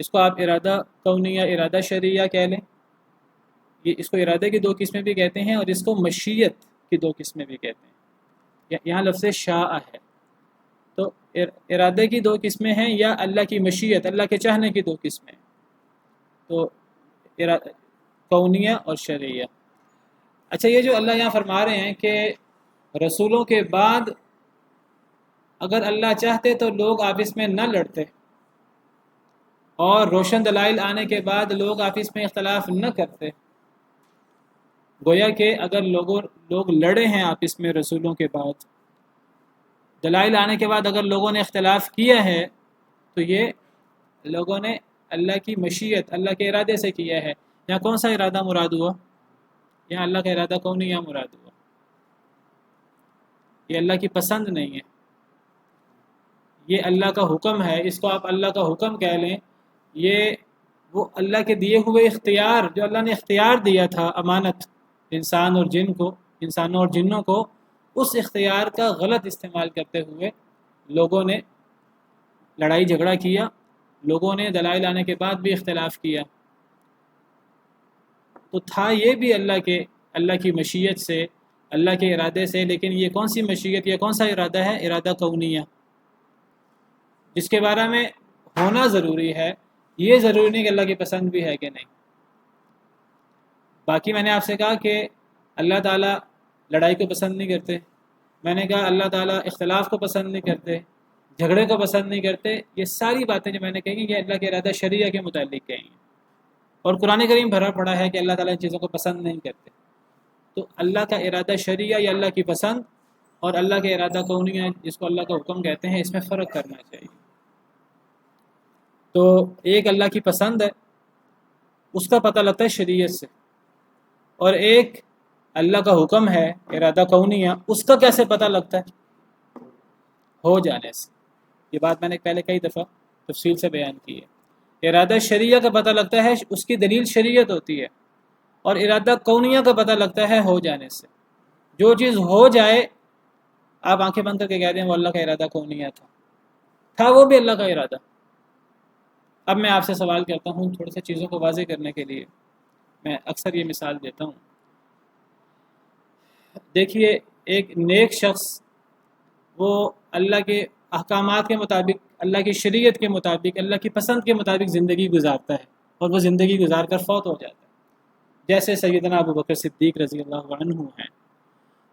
اس کو آپ ارادہ کونیہ، ارادہ شرعیہ کہہ لیں. یہ اس کو ارادے کی دو قسمیں بھی کہتے ہیں، اور اس کو مشیت کی دو قسمیں بھی کہتے ہیں. یہاں لفظ شاء ہے. تو ارادے کی دو قسمیں ہیں، یا اللہ کی مشیت، اللہ کے چاہنے کی دو قسمیں. تو کونیہ اور شرعیہ. اچھا، یہ جو اللہ یہاں فرما رہے ہیں کہ رسولوں کے بعد اگر اللہ چاہتے تو لوگ آپس میں نہ لڑتے، اور روشن دلائل آنے کے بعد لوگ آپس میں اختلاف نہ کرتے. گویا کہ اگر لوگ لڑے ہیں آپس میں رسولوں کے بعد، دلائل آنے کے بعد اگر لوگوں نے اختلاف کیا ہے، تو یہ لوگوں نے اللہ کی مشیت، اللہ کے ارادے سے کیا ہے. یہاں کون سا ارادہ مراد ہوا؟ یہاں اللہ کا ارادہ کونیہ مراد ہوا. یہ اللہ کی پسند نہیں ہے، یہ اللہ کا حکم ہے. اس کو آپ اللہ کا حکم کہہ لیں. یہ وہ اللہ کے دیے ہوئے اختیار، جو اللہ نے اختیار دیا تھا امانت انسانوں اور جنوں کو، اس اختیار کا غلط استعمال کرتے ہوئے لوگوں نے لڑائی جھگڑا کیا، لوگوں نے دلائل آنے کے بعد بھی اختلاف کیا. تو تھا یہ بھی اللہ کی مشیت سے، اللہ کے ارادے سے. لیکن یہ کون سی مشیت یا کون سا ارادہ ہے؟ ارادہ کونیہ، جس کے بارے میں ہونا ضروری ہے. یہ ضروری نہیں کہ اللہ کی پسند بھی ہے کہ نہیں. باقی میں نے آپ سے کہا کہ اللہ تعالیٰ لڑائی کو پسند نہیں کرتے. میں نے کہا اللہ تعالیٰ اختلاف کو پسند نہیں کرتے، جھگڑے کو پسند نہیں کرتے. یہ ساری باتیں جو میں نے کہیں یہ اللہ کے ارادہ شرعیہ کے متعلق کہیں ہیں. اور قرآن کریم بھرا پڑا ہے کہ اللہ تعالیٰ ان چیزوں کو پسند نہیں کرتے. تو اللہ کا ارادہ شرعیہ یا اللہ کی پسند، اور اللہ کے ارادہ کونیہ جس کو اللہ کا حکم کہتے ہیں، اس میں فرق کرنا چاہیے. تو ایک اللہ کی پسند ہے، اس کا پتہ لگتا ہے شریعت سے، اور ایک اللہ کا حکم ہے ارادہ کونیہ، اس کا کیسے پتہ لگتا ہے؟ ہو جانے سے. یہ بات میں نے پہلے کئی دفعہ تفصیل سے بیان کی ہے. ارادہ شرعیہ کا پتہ لگتا ہے، اس کی دلیل شریعت ہوتی ہے، اور ارادہ کونیہ کا پتہ لگتا ہے ہو جانے سے. جو چیز ہو جائے، آپ آنکھیں بند کر کے کہہ دیں وہ اللہ کا ارادہ کونیہ تھا وہ بھی اللہ کا ارادہ. اب میں آپ سے سوال کرتا ہوں تھوڑی سی چیزوں کو واضح کرنے کے لیے. میں اکثر یہ مثال دیتا ہوں. دیکھیے، ایک نیک شخص وہ اللہ کے احکامات کے مطابق، اللہ کی شریعت کے مطابق، اللہ کی پسند کے مطابق زندگی گزارتا ہے، اور وہ زندگی گزار کر فوت ہو جاتا ہے. جیسے سیدنا ابو بکر صدیق رضی اللہ عنہ ہیں.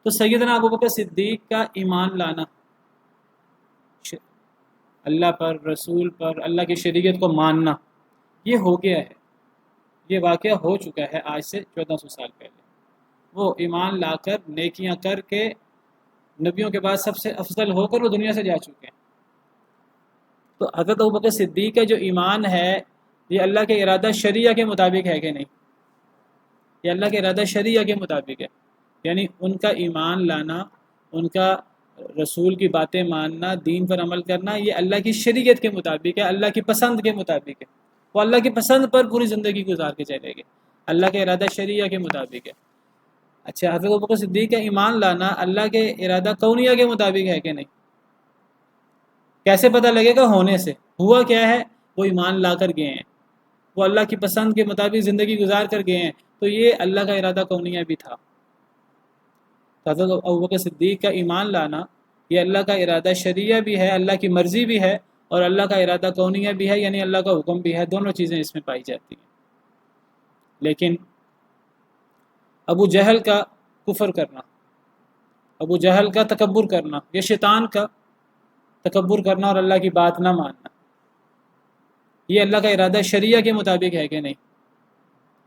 تو سیدنا ابو بکر صدیق کا ایمان لانا، اللہ پر، رسول پر، اللہ کی شریعت کو ماننا، یہ ہو گیا ہے، یہ واقعہ ہو چکا ہے آج سے 1400 سال پہلے. وہ ایمان لا کر، نیکیاں کر کے، نبیوں کے بعد سب سے افضل ہو کر وہ دنیا سے جا چکے ہیں. تو حضرت ابوبکر صدیق کا جو ایمان ہے، یہ اللہ کے ارادہ شرعیہ کے مطابق ہے کہ نہیں؟ یہ اللہ کے ارادہ شرعیہ کے مطابق ہے. یعنی ان کا ایمان لانا، ان کا رسول کی باتیں ماننا، دین پر عمل کرنا، یہ اللہ کی شریعت کے مطابق ہے، اللہ کی پسند کے مطابق ہے. وہ اللہ کی پسند پر پوری زندگی گزار کے چلے گئے، اللہ کے ارادہ شرعیہ کے مطابق ہے. اچھا، حضرت ابوبکر صدیق کا ایمان لانا اللہ کے ارادہ کونیہ کے مطابق ہے کہ نہیں؟ کیسے پتہ لگے گا؟ ہونے سے. ہوا کیا ہے؟ وہ ایمان لا کر گئے ہیں، وہ اللہ کی پسند کے مطابق زندگی گزار کر گئے ہیں. تو یہ اللہ کا ارادہ کونیہ بھی تھا. حضرت ابوبکر صدیق کا ایمان لانا یہ اللہ کا ارادہ شرعیہ بھی ہے، اللہ کی مرضی بھی ہے، اور اللہ کا ارادہ کونیہ بھی ہے، یعنی اللہ کا حکم بھی ہے. دونوں چیزیں اس میں پائی جاتی ہیں. لیکن ابو جہل کا کفر کرنا، ابو جہل کا تکبر کرنا، یہ شیطان کا تکبر کرنا اور اللہ کی بات نہ ماننا، یہ اللہ کا ارادہ شرعیہ کے مطابق ہے کہ نہیں؟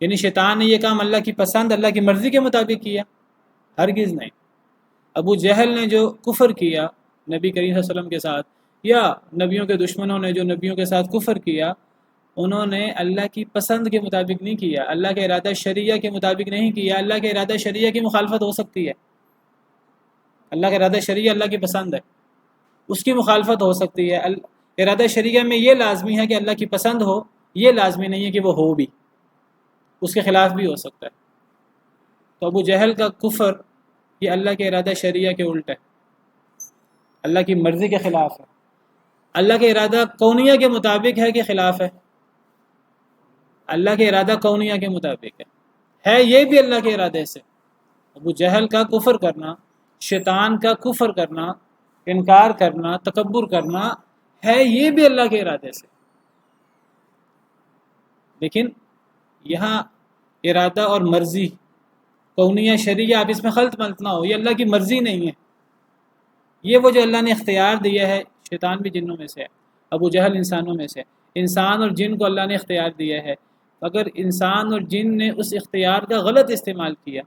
یعنی شیطان نے یہ کام اللہ کی پسند اللہ کی مرضی کے مطابق کیا؟ ہرگز نہیں۔ ابو جہل نے جو کفر کیا نبی کریم صلی اللہ علیہ وسلم کے ساتھ، یا نبیوں کے دشمنوں نے جو نبیوں کے ساتھ کفر کیا، انہوں نے اللہ کی پسند کے مطابق نہیں کیا، اللہ کا ارادہ شریعہ کے مطابق نہیں کیا۔ اللہ کا ارادہ شریعہ کی مخالفت ہو سکتی ہے، اللہ کا ارادہ شریعہ اللہ کی پسند ہے، اس کی مخالفت ہو سکتی ہے۔ ارادہ شریعہ میں یہ لازمی ہے کہ اللہ کی پسند ہو، یہ لازمی نہیں ہے کہ وہ ہو بھی، اس کے خلاف بھی ہو سکتا ہے۔ تو ابو جہل کا کفر یہ اللہ کے ارادہ شریعہ کے الٹ ہے، اللہ کی مرضی کے خلاف ہے، اللہ کے ارادہ کونیہ کے مطابق ہے کہ خلاف ہے؟ اللہ کے ارادہ کونیہ کے مطابق ہے یہ بھی اللہ کے ارادے سے۔ ابو جہل کا کفر کرنا، شیطان کا کفر کرنا، انکار کرنا، تکبر کرنا ہے یہ بھی اللہ کے ارادے سے۔ لیکن یہاں ارادہ اور مرضی کونیہ شریعہ، آپ اس میں خلط ملت نہ ہو، یہ اللہ کی مرضی نہیں ہے، یہ وہ جو اللہ نے اختیار دیا ہے۔ شیطان بھی جنوں میں سے ہے، ابو جہل انسانوں میں سے ہے۔ انسان اور جن کو اللہ نے اختیار دیا ہے، اگر انسان اور جن نے اس اختیار کا غلط استعمال کیا،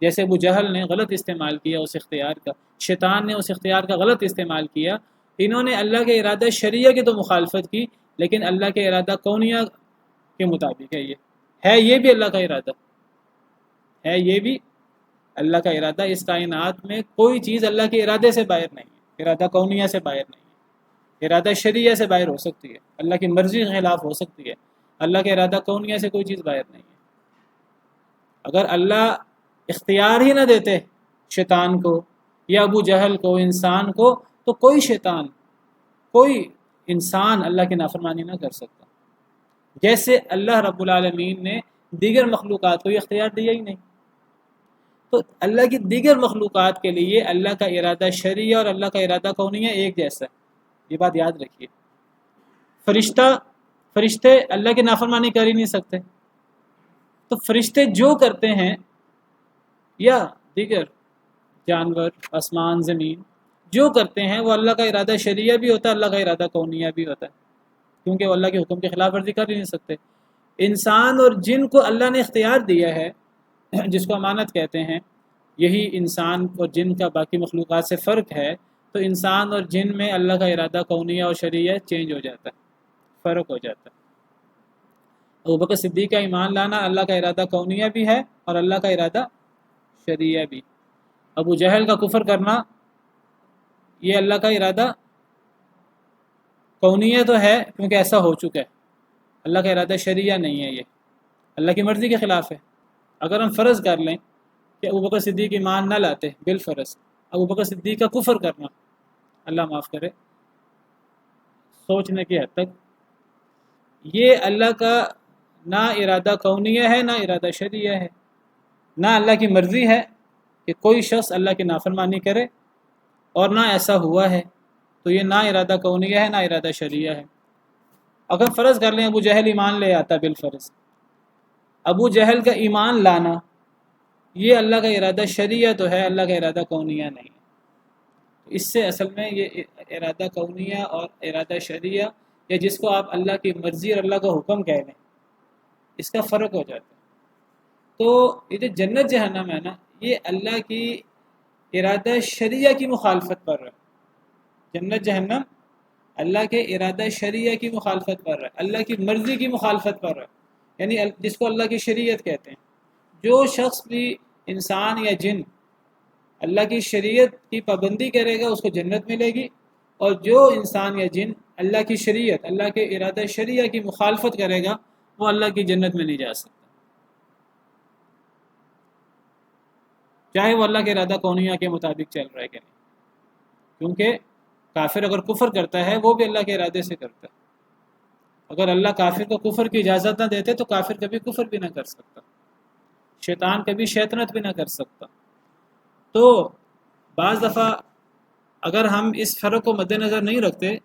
جیسے ابو جہل نے غلط استعمال کیا اس اختیار کا، شیطان نے اس اختیار کا غلط استعمال کیا، انہوں نے اللہ کے ارادہ شریعہ کی تو مخالفت کی، لیکن اللہ کے ارادہ کونیہ کے مطابق ہے یہ بھی اللہ کا ارادہ ہے، یہ بھی اللہ کا ارادہ۔ اس کائنات میں کوئی چیز اللہ کے ارادے سے باہر نہیں ہے، ارادہ کونیہ سے باہر نہیں ہے، ارادہ شریعہ سے باہر ہو سکتی ہے، اللہ کی مرضی کے خلاف ہو سکتی ہے، اللہ کے ارادہ کونیہ سے کوئی چیز باہر نہیں ہے۔ اگر اللہ اختیار ہی نہ دیتے شیطان کو یا ابو جہل کو، انسان کو، تو کوئی شیطان، کوئی انسان اللہ کی نافرمانی نہ کر سکتا، جیسے اللہ رب العالمین نے دیگر مخلوقات کو یہ اختیار دیا ہی نہیں۔ تو اللہ کی دیگر مخلوقات کے لیے اللہ کا ارادہ شرعی اور اللہ کا ارادہ کونیہ ایک جیسا ہے، یہ بات یاد رکھیے۔ فرشتے اللہ کی نافرمانی کر ہی نہیں سکتے، تو فرشتے جو کرتے ہیں یا دیگر جانور آسمان زمین جو کرتے ہیں وہ اللہ کا ارادہ شرعیہ بھی ہوتا ہے، اللہ کا ارادہ کونیہ بھی ہوتا ہے، کیونکہ وہ اللہ کے حکم کی خلاف ورزی کر ہی نہیں سکتے۔ انسان اور جن کو اللہ نے اختیار دیا ہے، جس کو امانت کہتے ہیں، یہی انسان اور جن کا باقی مخلوقات سے فرق ہے۔ تو انسان اور جن میں اللہ کا ارادہ کونیہ اور شرعیہ چینج ہو جاتا ہے، فرق ہو جاتا ہے۔ ابوبکر صدیق کا ایمان لانا اللہ کا ارادہ کونیہ بھی ہے اور اللہ کا ارادہ شرعیہ بھی۔ ابو جہل کا کفر کرنا یہ اللہ کا ارادہ کونیہ تو ہے کیونکہ ایسا ہو چکا ہے، اللہ کا ارادہ شرعیہ نہیں ہے، یہ اللہ کی مرضی کے خلاف ہے۔ اگر ہم فرض کر لیں کہ ابوبکر صدیق ایمان نہ لاتے، بالفرض ابوبکر صدیق کا کفر کرنا، اللہ معاف کرے، سوچنے کی حد تک یہ اللہ کا نہ ارادہ کونیہ ہے نہ ارادہ شرعیہ ہے، نہ اللہ کی مرضی ہے کہ کوئی شخص اللہ کی نافرمانی کرے، اور نہ ایسا ہوا ہے، تو یہ نہ ارادہ کونیہ ہے نہ ارادہ شرعیہ ہے۔ اگر فرض کر لیں ابو جہل ایمان لے آتا، بالفرض ابو جہل کا ایمان لانا یہ اللہ کا ارادہ شرعیہ تو ہے، اللہ کا ارادہ کونیہ نہیں ہے۔ اس سے اصل میں یہ ارادہ کونیہ اور ارادہ شرعیہ، یا جس کو آپ اللہ کی مرضی اور اللہ کا حکم کہہ لیں، اس کا فرق ہو جاتا ہے۔ تو یہ جو جنت جہنم ہے نا، یہ اللہ کی ارادہ شرعیہ کی مخالفت پر ہے۔ جنت جہنم اللہ کے ارادہ شرعیہ کی مخالفت پر ہے، اللہ کی مرضی کی مخالفت پر ہے، یعنی جس کو اللہ کی شریعت کہتے ہیں۔ جو شخص بھی انسان یا جن اللہ کی شریعت کی پابندی کرے گا اس کو جنت ملے گی، اور جو انسان یا جن اللہ کی شریعت، اللہ کے ارادہ شرعیہ کی مخالفت کرے گا وہ اللہ کی جنت میں نہیں جا سکتا، چاہے وہ اللہ کے ارادہ کونیہ کے مطابق چل رہا ہے کہ نہیں۔ کیونکہ کافر اگر کفر کرتا ہے وہ بھی اللہ کے ارادے سے کرتا ہے، اگر اللہ کافر کو کفر کی اجازت نہ دیتے تو کافر کبھی کفر بھی نہ کر سکتا، شیطان کبھی شیطنت بھی نہ کر سکتا۔ تو بعض دفعہ اگر ہم اس فرق کو مد نظر نہیں رکھتے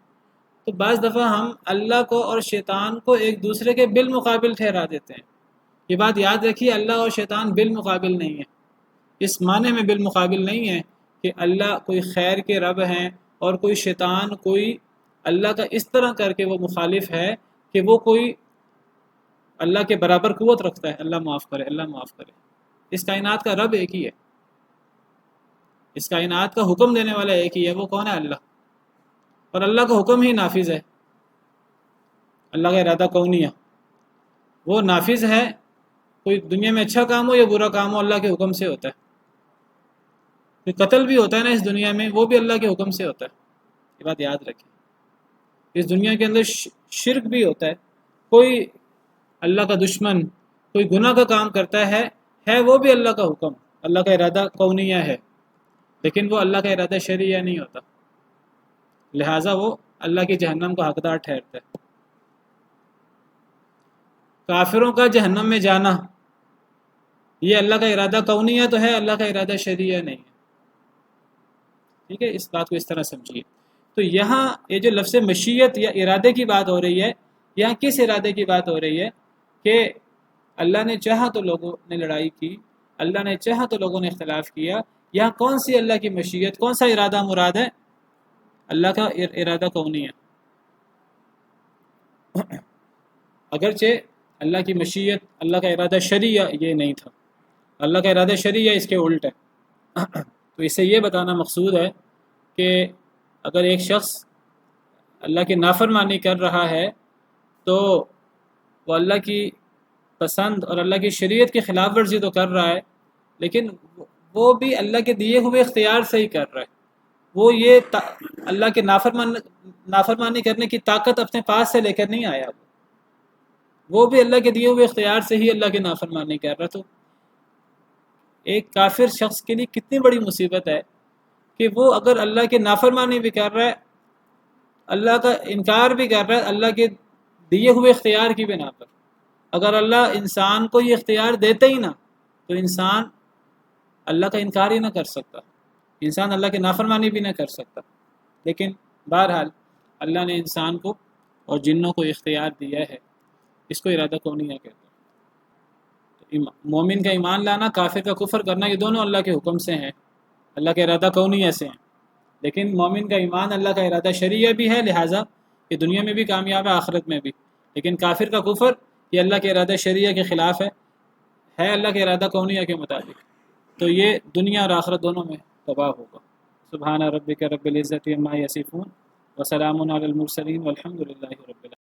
تو بعض دفعہ ہم اللہ کو اور شیطان کو ایک دوسرے کے بالمقابل ٹھہرا دیتے ہیں۔ یہ بات یاد رکھیے، اللہ اور شیطان بالمقابل نہیں ہے، اس معنی میں بالمقابل نہیں ہے کہ اللہ کوئی خیر کے رب ہیں اور کوئی شیطان کوئی اللہ کا اس طرح کر کے وہ مخالف ہے کہ وہ کوئی اللہ کے برابر قوت رکھتا ہے، اللہ معاف کرے، اللہ معاف کرے۔ اس کائنات کا رب ایک ہی ہے، اس کائنات کا حکم دینے والا ایک ہی ہے، وہ کون ہے؟ اللہ۔ اور اللہ کا حکم ہی نافذ ہے، اللہ کا ارادہ کونیہ وہ نافذ ہے۔ کوئی دنیا میں اچھا کام ہو یا برا کام ہو، اللہ کے حکم سے ہوتا ہے۔ کوئی قتل بھی ہوتا ہے نا اس دنیا میں، وہ بھی اللہ کے حکم سے ہوتا ہے، یہ بات یاد رکھیں۔ اس دنیا کے اندر شرک بھی ہوتا ہے، کوئی اللہ کا دشمن کوئی گناہ کا کام کرتا ہے وہ بھی اللہ کا حکم، اللہ کا ارادہ کونیہ ہے، لیکن وہ اللہ کا ارادہ شرعیہ نہیں ہوتا، لہٰذا وہ اللہ کی جہنم کا حقدار ٹھہرتا ہے۔ کافروں کا جہنم میں جانا یہ اللہ کا ارادہ کونیہ تو ہے، اللہ کا ارادہ شرعیہ نہیں ہے، ٹھیک ہے؟ اس بات کو اس طرح سمجھیے۔ تو یہاں یہ جو لفظ مشیت یا ارادے کی بات ہو رہی ہے، یہاں کس ارادے کی بات ہو رہی ہے؟ کہ اللہ نے چاہا تو لوگوں نے لڑائی کی، اللہ نے چاہا تو لوگوں نے اختلاف کیا، یہاں کون سی اللہ کی مشیت، کون سا ارادہ مراد ہے؟ اللہ کا ارادہ کونی ہے۔ اگرچہ اللہ کی مشیت، اللہ کا ارادہ شرعیہ یہ نہیں تھا، اللہ کا ارادہ شرعیہ اس کے الٹ ہے۔ تو اس سے یہ بتانا مقصود ہے کہ اگر ایک شخص اللہ کی نافرمانی کر رہا ہے تو وہ اللہ کی پسند اور اللہ کی شریعت کی خلاف ورزی تو کر رہا ہے، لیکن وہ بھی اللہ کے دیے ہوئے اختیار سے ہی کر رہا ہے۔ وہ یہ اللہ کے نافرمانی کرنے کی طاقت اپنے پاس سے لے کر نہیں آیا، وہ بھی اللہ کے دیے ہوئے اختیار سے ہی اللہ کی نافرمانی کر رہا۔ تو ایک کافر شخص کے لیے کتنی بڑی مصیبت ہے کہ وہ اگر اللہ کی نافرمانی بھی کر رہا ہے، اللہ کا انکار بھی کر رہا ہے اللہ کے دیے ہوئے اختیار کی بنا پر۔ اگر اللہ انسان کو یہ اختیار دیتے ہی نہ تو انسان اللہ کا انکار ہی نہ کر سکتا، انسان اللہ کی نافرمانی بھی نہ کر سکتا۔ لیکن بہرحال اللہ نے انسان کو اور جنوں کو اختیار دیا ہے، اس کو ارادہ کونیہ کہتے ہیں۔ مومن کا ایمان لانا، کافر کا کفر کرنا، یہ دونوں اللہ کے حکم سے ہیں، اللہ کے ارادہ کونیہ سے ہیں۔ لیکن مومن کا ایمان اللہ کا ارادہ شرعیہ بھی ہے، لہٰذا یہ دنیا میں بھی کامیاب ہے، آخرت میں بھی۔ لیکن کافر کا کفر یہ اللہ کے ارادہ شرعیہ کے خلاف ہے اللہ کے ارادہ کونیہ کے مطابق، تو یہ دنیا اور آخرت دونوں میں تباہ ہوگا۔ سبحان ربک رب العزت عما یصفون وسلام علی المرسلین والحمد للہ رب العالمین۔